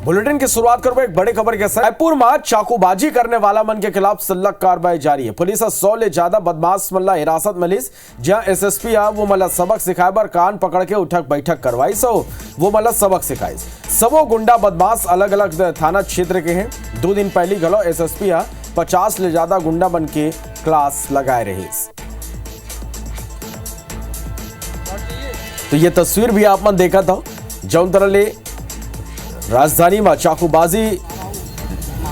Bulletin की शुरुआत करो एक बड़ी खबर के साथ। रायपुर में चाकूबाजी करने वाला मन के खिलाफ सल्लक कार्रवाई जारी है। पुलिस 100 ले ज्यादा बदमाश मल्ला हिरासत में लीस, जहां एसएसपी वो मतलब सबक सिखाए बर कान पकड़ के उठक बैठक करवाई। वो मतलब सबक सिखाई। सबो गुंडा बदमाश अलग अलग थाना क्षेत्र के हैं। 2 दिन पहले गलो एसएसपी 50 ले ज्यादा गुंडा बन के क्लास लगाए रहे। तो ये तस्वीर भी आप मन देखा था जौन तरह ले राजधानी में चाकूबाजी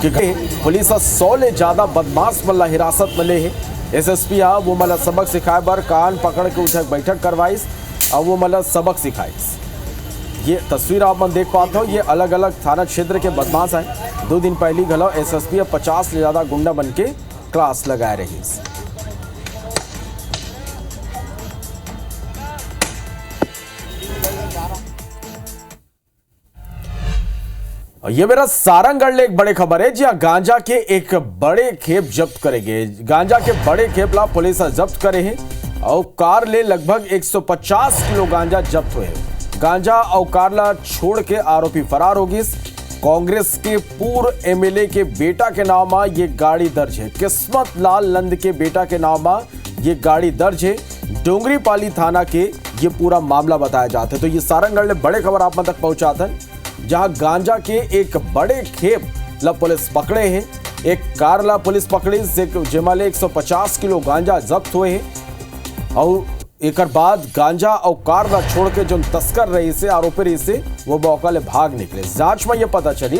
के पुलिस 100 ले ज्यादा बदमाश मल्ला हिरासत में ले है। एसएसपी वो मतलब सबक सिखाए बर कान पकड़ के उठक बैठक करवाइस और वो मतलब सबक सिखाइस। ये तस्वीर आप मन देख पाते हो। ये अलग अलग थाना क्षेत्र के बदमाश हैं। 2 दिन पहले गलो एसएसपी 50 ले ज्यादा गुंडा बन के क्लास लगाए रही। ये मेरा सारंगगढ़ ले एक बड़े खबर है। जी हाँ, गांजा के एक बड़े खेप जब्त करेंगे। गांजा के बड़े खेप ला पुलिस जब्त करे हैं और कार ले लगभग 150 किलो गांजा जब्त हुए। गांजा और कार ला छोड़ के आरोपी फरार होगी। कांग्रेस के पूर्व एमएलए के बेटा के नाम में ये गाड़ी दर्ज है। किस्मत लाल नंद के बेटा के नाम में ये गाड़ी दर्ज है। डोंगरीपाली थाना के ये पूरा मामला बताया जाता है। तो ये सारंगगढ़ ले बड़े खबर आप तक पहुंचाते हैं, जहां गांजा के एक बड़े खेप ला पुलिस पकड़े हैं। एक कार ला पुलिस पकड़ी जिसमें 150 किलो गांजा जब्त हुए हैं और एक बाद गांजा और कार ला छोड़ के जो तस्कर रही से आरोपी रही से वो मौका ले भाग निकले। जांच में यह पता चली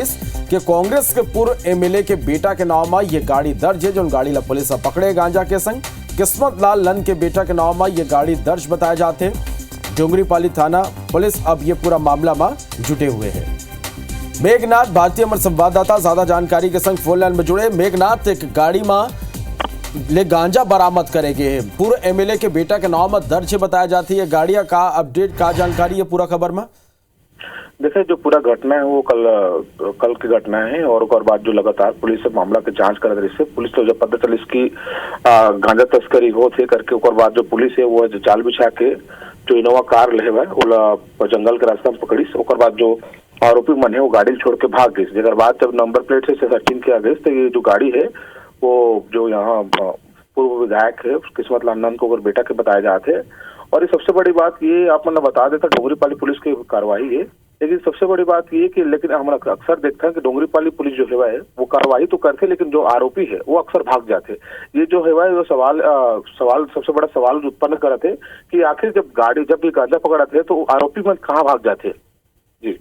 कि कांग्रेस के पूर्व एमएलए के बेटा के नाम में ये गाड़ी दर्ज है। जो गाड़ी ला पुलिस पकड़े गांजा के संग किस्मत लाल नंद के बेटा के नाम में ये गाड़ी दर्ज बताए जाते हैं। डोंगरीपाली थाना पुलिस अब ये पूरा मामला में जुटे हुए हैं। मेघनाथ भारतीय हमारे संवाददाता ज्यादा जानकारी के संग फोन लाइन में जुड़े। मेघनाथ, एक गाड़ी में ले गांजा बरामद करेंगे हैं। पूर्व एमएलए के बेटा के नाम में दर्ज बताया जाती है। गाड़ियां का अपडेट का जानकारी है पूरा खबर में? देखिए, जो पूरा घटना है वो कल की घटना है और बाद जो लगातार पुलिस मामला की जांच कर रही है। पुलिस तो जब पता चली इसकी गांजा तस्करी हो थे करके और बाद जो पुलिस है वो जाल बिछा के जो इनोवा कार ले वो जंगल के रास्ता में पकड़ी। और बाद जो आरोपी मन है वो गाड़ी छोड़ के भाग गई। जगह बाद जब नंबर प्लेट से सर्चिंग किया गया तो ये जो गाड़ी है वो जो यहाँ पूर्व विधायक है किस्मत लाल नंद को अगर बेटा के बताए जाते हैं। और ये सबसे बड़ी बात ये आप मैंने बता देता, डोंगरीपाली पुलिस की कार्रवाई है। लेकिन सबसे बड़ी बात ये कि लेकिन हम अक्सर देखते हैं कि डोंगरीपाली पुलिस जो है वो कार्रवाई तो करते, लेकिन जो आरोपी है वो अक्सर भाग जाते। ये जो है वो सवाल सबसे बड़ा सवाल उत्पन्न करते कि आखिर जब भी गांजा पकड़ाते तो आरोपी मन कहाँ भाग जाते। जी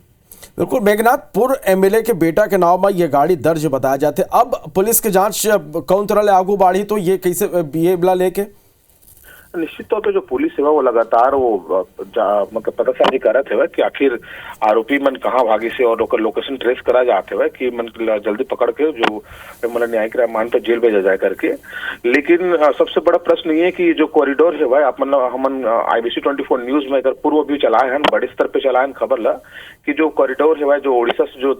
बिल्कुल मेघनाथ, पूर्व एमएलए के बेटा के नाम में ये गाड़ी दर्ज बताया जाते। अब पुलिस की जांच कौन तरह ले आगू बढ़ी तो ये कैसे ये बला लेके? निश्चित तौर पे जो पुलिस है वो लगातार वो मतलब पतासाजी कर रहे थे कि आखिर आरोपी मन कहाँ भागी से और लोकेशन ट्रेस करा जाते हुए कि मन जल्दी पकड़ के जो मतलब न्यायिक रिमांड पर जेल भेजा जाए करके। लेकिन सबसे बड़ा प्रश्न ये कि जो कॉरिडोर है भाई आप हम IBC 24 न्यूज में अगर पूर्व भी चलाए हैं, बड़े स्तर पे चलाए खबर ला कि जो कॉरिडोर है भाई जो ओडिशा से जो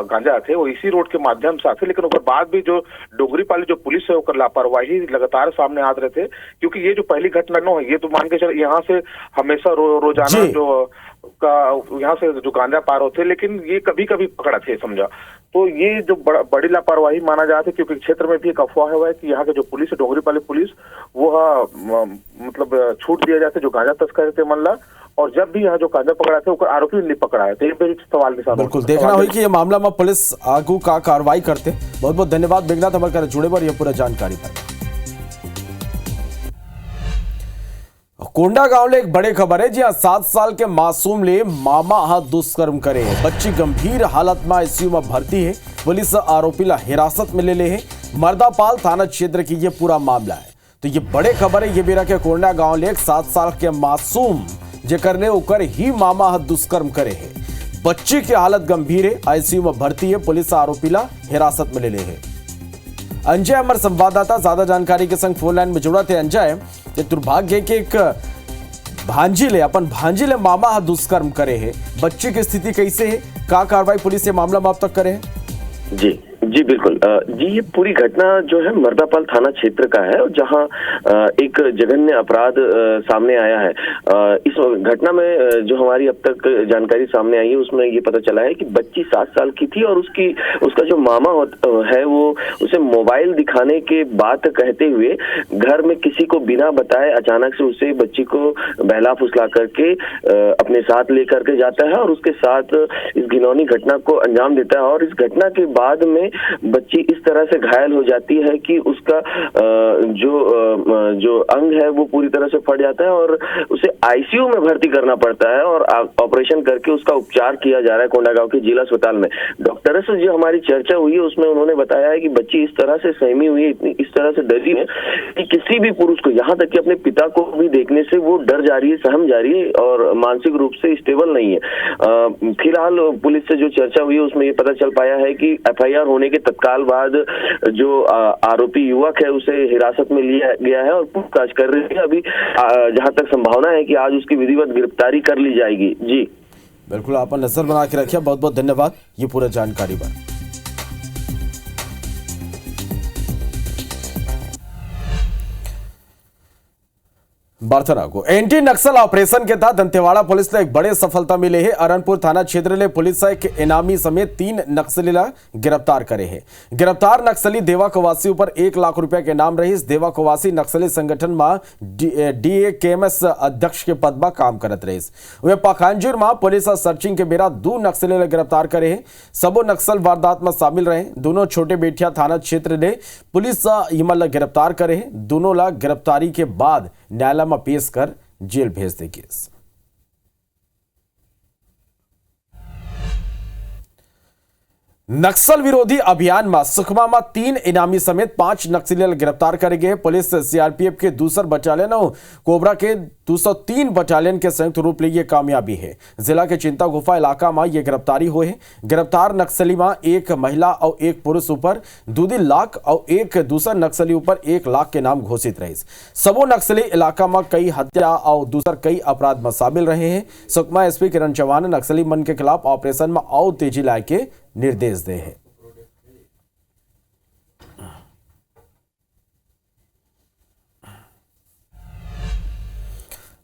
गांजा आते वो इसी रोड के माध्यम से आते। लेकिन उसके बाद भी जो डोंगरीपाली जो पुलिस है वो लापरवाही लगातार सामने आते रहते। क्योंकि ये जो पहली घटना न है ये तो मान के चल यहाँ से हमेशा रोजाना जो का यहाँ से जो गांजा पार होते, लेकिन ये कभी कभी पकड़ा थे समझा। तो ये जो बड़ी लापरवाही माना जाता है। क्योंकि क्षेत्र में भी एक अफवाह है कि यहाँ के जो पुलिस है डोंगरीपाली पुलिस वो मतलब छूट दिया जाते जो गांजा तस्कर थे मन ला, और जब भी यहाँ जो गांजा पकड़ाते हैं आरोपी नहीं पकड़ा है। तो ये सवाल निशान बिल्कुल देखना होगी कि ये मामला में पुलिस आगू का कार्रवाई करते। बहुत बहुत धन्यवाद मेघनाथ हमारे जुड़े पर यह पूरा जानकारी पर। कोंडागांव ले एक बड़े खबर है। जी हाँ, 7 साल के मासूम ले मामा हाथ दुष्कर्म करे। बच्ची गंभीर हालत में आईसीयू में भर्ती है। पुलिस आरोपी ला हिरासत में ले है। मर्दापाल थाना क्षेत्र की ये पूरा मामला है। तो ये बड़े खबर है। ये मेरा के कोंडागांव ले 7 साल के मासूम जेकर ने उकर ही मामा हाथ दुष्कर्म करे है। बच्ची की हालत गंभीर है, आईसीयू में भर्ती है। पुलिस आरोपी ला हिरासत में ले है। अंजय हमारे संवाददाता ज्यादा जानकारी के संग फोन लाइन में जुड़ा थे। अंजय, ये दुर्भाग्य के एक भांजी ले मामा हाथ दुष्कर्म करे है। बच्चे की स्थिति कैसे है? का कार्रवाई पुलिस ये मामला में अब तक करे है? जी जी बिल्कुल। जी ये पूरी घटना जो है मर्दापाल थाना क्षेत्र का है, और जहां एक जघन्य अपराध सामने आया है। इस घटना में जो हमारी अब तक जानकारी सामने आई है उसमें ये पता चला है कि बच्ची 7 साल की थी, और उसका जो मामा है वो उसे मोबाइल दिखाने के बात कहते हुए घर में किसी को बिना बताए अचानक से उसे बच्ची को बहला फुसला करके अपने साथ लेकर के जाता है, और उसके साथ इस घिनौनी घटना को अंजाम देता है। और इस घटना के बाद में बच्ची इस तरह से घायल हो जाती है कि उसका जो अंग है वो पूरी तरह से फट जाता है, और उसे आईसीयू में भर्ती करना पड़ता है, और ऑपरेशन करके उसका उपचार किया जा रहा है कोंडागांव के जिला अस्पताल में। डॉक्टर से जो हमारी चर्चा हुई है उसमें उन्होंने बताया है कि बच्ची इस तरह से सहमी हुई है, इतनी इस तरह से डरी है कि किसी भी पुरुष को, यहाँ तक कि अपने पिता को भी देखने से वो डर जा रही है, सहम जा रही है, और मानसिक रूप से स्टेबल नहीं है। फिलहाल पुलिस से जो चर्चा हुई है उसमें ये पता चल पाया है कि एफआईआर होने के तत्काल बाद जो आरोपी युवक है उसे हिरासत में लिया गया है और पूछताछ कर रही है। अभी जहां तक संभावना है कि आज उसकी विधिवत गिरफ्तारी कर ली जाएगी। जी बिल्कुल, आप नजर बना के रखिए। बहुत बहुत धन्यवाद ये पूरा जानकारी पर। बर्थना को एंटी नक्सल ऑपरेशन के तहत दंतेवाड़ा पुलिस ने एक बड़ी सफलता मिली है। अरनपुर थाना क्षेत्र ने पुलिस से एक इनामी समेत 3 नक्सली गिरफ्तार करे हैं। गिरफ्तार नक्सली देवा कोवासी ऊपर 1 लाख रुपया के नाम रही। देवा कोवासी नक्सली संगठन में DAKMS अध्यक्ष के पद में काम करत रही। वे पाखांजूर में पुलिस सर्चिंग के बेरा 2 नक्सली गिरफ्तार करे हैं। सबो नक्सल वारदात में शामिल रहे। दोनों छोटे बेटिया थाना क्षेत्र ने पुलिस हिमल गिरफ्तार करे हैं। दोनों ला गिरफ्तारी के बाद न्यायालय में पेश कर जेल भेज दे केस। नक्सल विरोधी अभियान में सुकमा में 3 इनामी समेत 5 नक्सली गिरफ्तार करे गए। पुलिस सीआरपीएफ के 2 बटालियन और कोबरा के 203 बटालियन के संयुक्त रूप लिए कामयाबी है। जिला के चिंता गुफा इलाका में यह गिरफ्तारी हुई है। गिरफ्तार नक्सली में 1 महिला और 1 पुरुष ऊपर 2 लाख और एक दूसरा नक्सली ऊपर 1 लाख के नाम घोषित रहे। सबो नक्सली इलाका में कई हत्या और दूसर कई अपराध में शामिल रहे हैं। सुकमा एसपी किरण चौहान ने नक्सली मन के खिलाफ ऑपरेशन में और तेजी लाए के निर्देश दे हैं।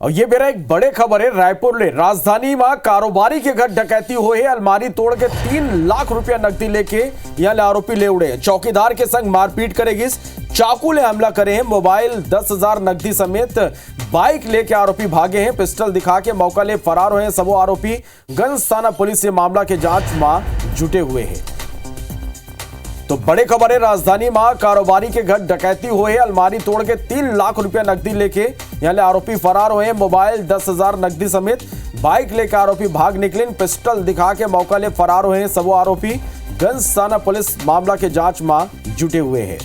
और ये मेरा एक बड़े खबर है। रायपुर ले राजधानी में कारोबारी के घर डकैती हुई है। अलमारी तोड़ के 3 लाख रुपया नकदी लेके यहां आरोपी ले उड़े। चौकीदार के संग मारपीट करेगी, चाकू ले हमला करे हैं। मोबाइल 10,000 नकदी समेत बाइक लेके आरोपी भागे हैं। पिस्टल दिखा के मौका ले फरार हुए हैं। सबो आरोपी गंज थाना पुलिस ये मामला के जांच में जुटे हुए हैं। तो बड़े खबर है, राजधानी में कारोबारी के घर डकैती हुई है। अलमारी तोड़ के 3 लाख रुपया नकदी लेके यहां आरोपी फरार हुए हैं। मोबाइल 10,000 नकदी समेत बाइक लेकर आरोपी भाग निकले। पिस्टल दिखा के मौका ले फरार हुए हैं। सबो आरोपी गंज थाना पुलिस मामला के जांच में जुटे हुए हैं।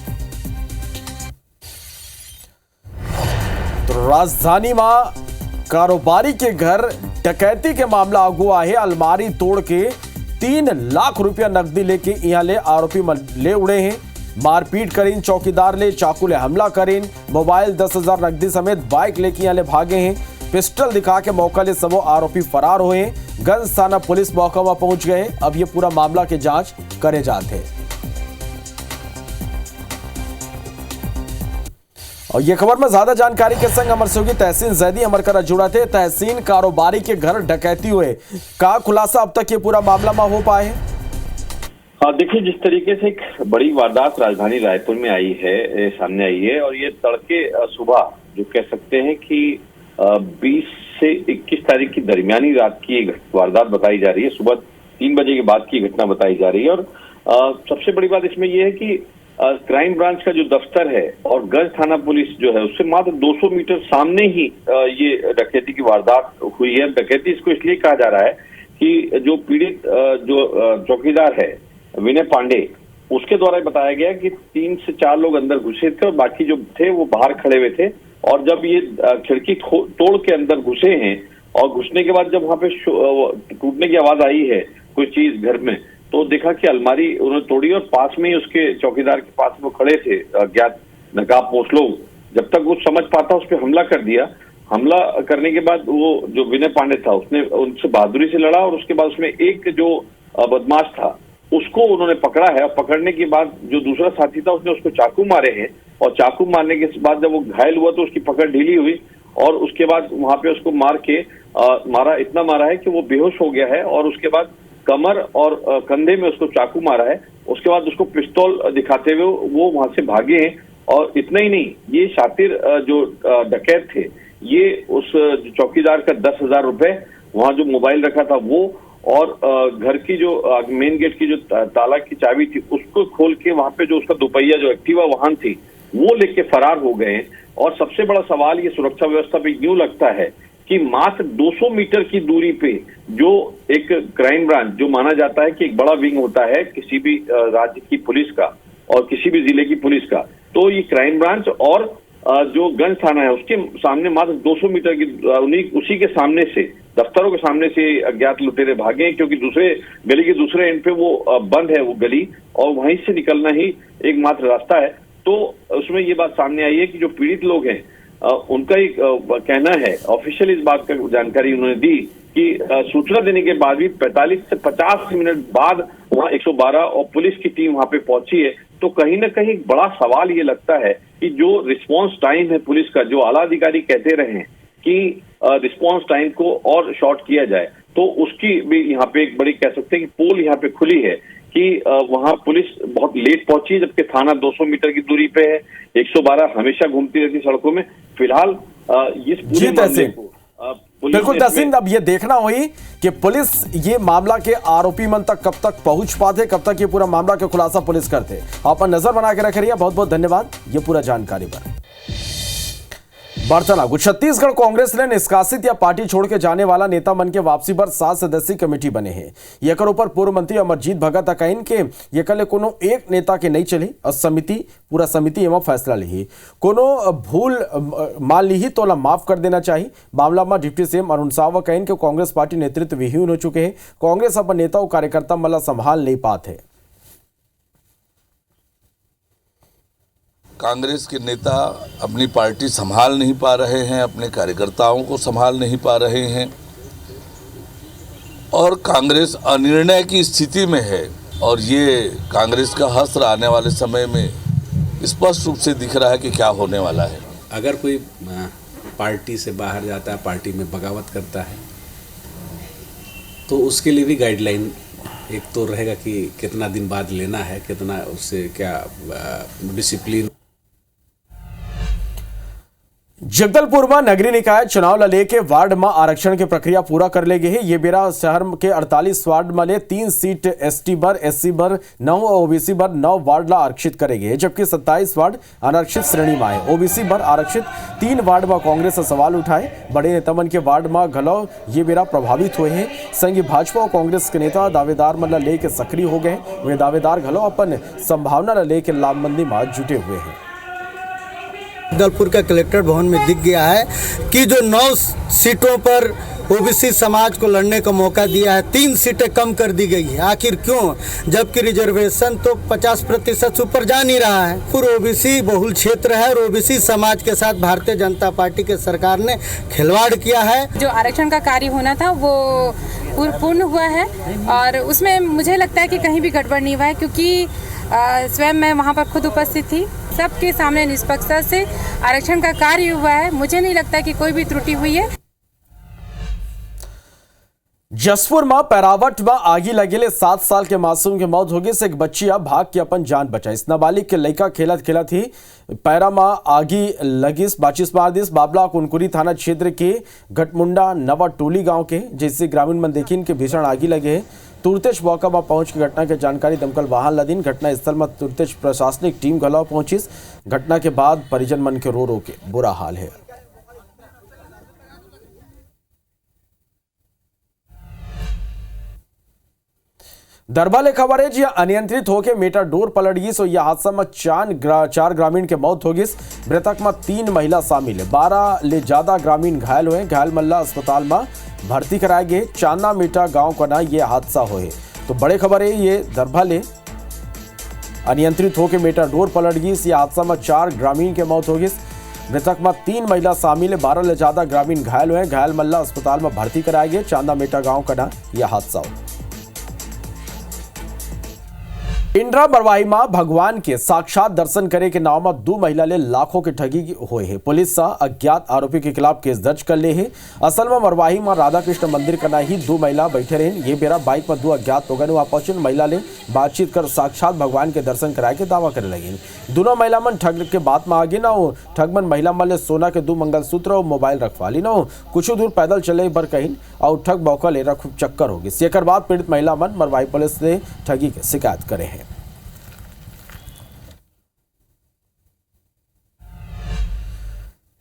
तो राजधानी में कारोबारी के घर डकैती के मामला अगुआ है। अलमारी तोड़ के 3 लाख रुपया नकदी लेके यहां ले आरोपी ले उड़े हैं। मारपीट करीन, चौकीदार ले चाकू ले हमला करीन। मोबाइल 10,000 नकदी समेत बाइक लेके यहां ले भागे हैं। पिस्टल दिखा के मौका ले सबो आरोपी फरार हुए हैं। गंज थाना पुलिस मौका पर पहुंच गए। अब ये पूरा मामला के जांच करे जाते हैं। और ये खबर में ज्यादा जानकारी के संग अमर सहयोगी तहसीन जैदी अमर करा जुड़ा थे। तहसीन, कारोबारी के घर डकैती हुए का खुलासा अब तक ये पूरा मामला में हो पाए? हाँ देखिए, जिस तरीके से एक बड़ी वारदात राजधानी रायपुर में आई है, सामने आई है, और ये तड़के सुबह जो कह सकते हैं कि 20 से 21 तारीख की दरमियानी रात की एक वारदात बताई जा रही है। सुबह 3 बजे के बाद की घटना बताई जा रही है। और सबसे बड़ी बात इसमें यह है कि क्राइम ब्रांच का जो दफ्तर है और गंज थाना पुलिस जो है उससे मात्र 200 मीटर सामने ही ये डकैती की वारदात हुई है। डकैती इसको इसलिए कहा जा रहा है कि जो पीड़ित जो चौकीदार है विनय पांडे, उसके द्वारा बताया गया कि 3 से 4 लोग अंदर घुसे थे और बाकी जो थे वो बाहर खड़े हुए थे। और जब ये खिड़की तोड़ के अंदर घुसे हैं और घुसने के बाद जब वहां पे टूटने की आवाज आई है कोई चीज घर में, तो देखा कि अलमारी उन्होंने तोड़ी और पास में ही उसके चौकीदार के पास वो खड़े थे अज्ञात नकाबपोश लोग। जब तक वो समझ पाता उस पर हमला कर दिया। हमला करने के बाद वो जो विनय पांडे था उसने उनसे बहादुरी से लड़ा और उसके बाद उसमें एक जो बदमाश था उसको उन्होंने पकड़ा है। और पकड़ने के बाद जो दूसरा साथी था उसने उसको चाकू मारे हैं, और चाकू मारने के बाद जब वो घायल हुआ तो उसकी पकड़ ढीली हुई, और उसके बाद वहां पे उसको इतना मारा है कि वो बेहोश हो गया है, और उसके बाद कमर और कंधे में उसको चाकू मारा है। उसके बाद उसको पिस्तौल दिखाते हुए वो वहां से भागे हैं। और इतना ही नहीं, ये शातिर जो डकैत थे, ये उस चौकीदार का 10,000 रुपए, वहां जो मोबाइल रखा था वो, और घर की जो मेन गेट की जो ताला की चाबी थी उसको खोल के वहां पे जो उसका दोपहिया जो एक्टिवा वाहन थी वो लेके फरार हो गए हैं। और सबसे बड़ा सवाल ये सुरक्षा व्यवस्था पे यूं लगता है कि मात्र 200 मीटर की दूरी पे जो एक क्राइम ब्रांच, जो माना जाता है कि एक बड़ा विंग होता है किसी भी राज्य की पुलिस का और किसी भी जिले की पुलिस का, तो ये क्राइम ब्रांच और जो गंज थाना है उसके सामने मात्र 200 मीटर की उसी के सामने से, दफ्तरों के सामने से अज्ञात लुटेरे भागे, क्योंकि गली के दूसरे एंड पे वो बंद है वो गली, और वहीं से निकलना ही एकमात्र रास्ता है। तो उसमें ये बात सामने आई है कि जो पीड़ित लोग हैं उनका एक कहना है, ऑफिशियल इस बात का जानकारी उन्होंने दी कि सूचना देने के बाद भी 45 से 50 मिनट बाद वहां 112 और पुलिस की टीम वहां पे पहुंची है। तो कहीं ना कहीं बड़ा सवाल ये लगता है कि जो रिस्पांस टाइम है पुलिस का, जो आला अधिकारी कहते रहे हैं कि रिस्पांस टाइम को और शॉर्ट किया जाए, तो उसकी भी यहाँ पे एक बड़ी कह सकते हैं कि पोल यहाँ पे खुली है कि वहां पुलिस बहुत लेट पहुंची है, जबकि थाना 200 मीटर की दूरी पे है। 112 हमेशा घूमती रहती सड़कों में। फिलहाल इस पूरे मामले को बिल्कुल तहसीन, अब ये देखना हुई कि पुलिस ये मामला के आरोपी मन तक कब तक पहुंच पाते, कब तक ये पूरा मामला के खुलासा पुलिस करते। आप नजर बना के रख रही है। बहुत बहुत धन्यवाद ये पूरा जानकारी पर। वार्तालाप। छत्तीसगढ़ कांग्रेस ने निष्कासित या पार्टी छोड़ के जाने वाला नेता मन के वापसी पर 7 सदस्यीय कमेटी बने हैं। ये ऊपर पूर्व मंत्री अमरजीत भगत कहिन के ये कल कोनो एक नेता के नहीं चली और पूरा समिति एवं फैसला ली, कोनो भूल मान ली ही तो माफ कर देना चाहिए। मामला में डिप्टी सीएम अरुण साव कहिन के कांग्रेस पार्टी नेतृत्व विहीन हो चुके हैं। कांग्रेस अपन नेता और कार्यकर्ता मतलब संभाल नहीं पाते। कांग्रेस के नेता अपनी पार्टी संभाल नहीं पा रहे हैं, अपने कार्यकर्ताओं को संभाल नहीं पा रहे हैं, और कांग्रेस अनिर्णय की स्थिति में है। और ये कांग्रेस का हश्र आने वाले समय में स्पष्ट रूप से दिख रहा है कि क्या होने वाला है। अगर कोई पार्टी से बाहर जाता है, पार्टी में बगावत करता है, तो उसके लिए भी गाइडलाइन एक तो रहेगा कि कितना दिन बाद लेना है, कितना उससे क्या डिसिप्लिन। जगदलपुर में नगरीय निकाय चुनाव लेके वार्ड में आरक्षण की प्रक्रिया पूरा कर ले गई है। ये बेरा शहर के 48 वार्ड में 3 सीट एसटी बर, एससी बर 9 और ओबीसी बर 9 वार्ड ला आरक्षित करेंगे, जबकि 27 वार्ड अनारक्षित श्रेणी में है। ओबीसी बर आरक्षित 3 वार्ड में कांग्रेस से सवाल उठाए। बड़े नेतामन के वार्ड में घलो ये बेरा प्रभावित हुए हैं। संघी भाजपा और कांग्रेस के नेता दावेदार मन लेके सक्रिय हो गए। वे दावेदार घलो अपन संभावना लेके लामबंदी में जुटे हुए हैं। जगदलपुर का कलेक्टर भवन में दिख गया है कि जो 9 सीटों पर ओबीसी समाज को लड़ने का मौका दिया है, 3 सीटें कम कर दी गई है। आखिर क्यों, जबकि रिजर्वेशन तो 50% से ऊपर जा नहीं रहा है। पूरा ओबीसी बहुल क्षेत्र है और ओबीसी समाज के साथ भारतीय जनता पार्टी के सरकार ने खिलवाड़ किया है। जो आरक्षण का कार्य होना था वो पूर्ण हुआ है, और उसमें मुझे लगता है कि कहीं भी गड़बड़ नहीं हुआ है, क्योंकि स्वयं मैं वहाँ पर खुद उपस्थित थी। सबके सामने निष्पक्षता से आरक्षण का कार्य हुआ है। मुझे नहीं लगता कि कोई भी त्रुटि हुई है। जसपुर में पैरावट में आगी लगेले 7 साल के मासूम की मौत होगी से एक बच्चिया भाग के अपन जान बचाई। इस नाबालिग के लड़का खेलत ही पैरा में आगी लगिस। 25 मार्च बाबला कुनकुरी थाना क्षेत्र के घटमुंडा नवा टोली गांव के जैसे ग्रामीण मन देखिन के भीषण आगी लगे है। तुरतेश मौका पर पहुंच के घटना की जानकारी दमकल वाहन लदीन। घटना स्थल में तुरतेश प्रशासनिक टीम घलाव पहुंची। घटना के बाद परिजन मन के रो के बुरा हाल है। दरबाले खबर है जी अनियंत्रित होकर मेटाडोर पलट गई। सो यह हादसा में 4 ग्रामीण के मौत हो गई। मृतक में 3 महिला शामिल है। 12 ले ज्यादा ग्रामीण घायल हुए। घायल मल्ला अस्पताल में भर्ती कराए गए। चांदा मीठा गांव का ना ये हादसा हुए। तो बड़े खबर है ये दरबाले अनियंत्रित होकर मेटाडोर पलट गई। इस हादसा में 4 ग्रामीण के मौत हो गई। मृतक में 3 महिला शामिल है। 12 ले ज्यादा ग्रामीण घायल हुए। घायल मल्ला अस्पताल में भर्ती कराए गए। चांदा मीठा गाँव का ना यह हादसा हुआ। इंदिरा मरवाही मां भगवान के साक्षात दर्शन करे के नाम में 2 महिला ले लाखों की ठगी हुए है। पुलिस अज्ञात आरोपी के खिलाफ केस दर्ज कर ले है। असल में मरवाही मां राधा कृष्ण मंदिर का ही 2 महिला बैठे रहे। ये बेरा बाइक में 2 अज्ञात लोगों ने वहां पहुंचे महिला ले बातचीत कर साक्षात भगवान के दर्शन कराए के दावा करे लगे। दोनों महिला मन ठग के बात में आगे ना हो। ठग मन महिला मन ले सोना के 2 मंगलसूत्र और मोबाइल रखवा ली ना हो। कुछ दूर पैदल चले बर कहीं और ठग बौका ले खूब चक्कर होगी। एकर बाद पीड़ित महिला मन मरवाही पुलिस से ठगी की शिकायत करे हैं।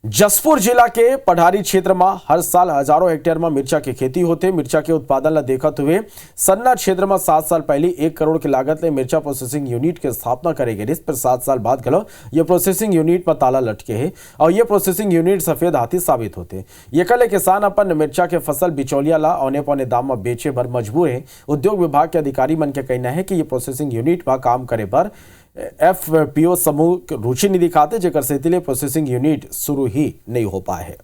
जसपुर जिला के पढ़ारी क्षेत्र में हर साल हजारों हेक्टेयर में मिर्चा की खेती होते। मिर्चा के उत्पादन ला देखते हुए सन्ना क्षेत्र में 7 साल पहले 1 करोड़ की लागत ले मिर्चा प्रोसेसिंग यूनिट की स्थापना करे गई। इस पर 7 साल बाद गलो ये प्रोसेसिंग यूनिट में ताला लटके है और ये प्रोसेसिंग यूनिट सफेद हाथी साबित होते। ये कल किसान अपन मिर्चा के फसल बिचौलिया ला औने पौने दाम में बेचे भर मजबूर है। उद्योग विभाग के अधिकारी मन के कहना है कि ये प्रोसेसिंग यूनिट में काम करे पर FPO समूह रुचि नहीं दिखाते, जेकर से प्रोसेसिंग यूनिट शुरू ही नहीं हो पाए है।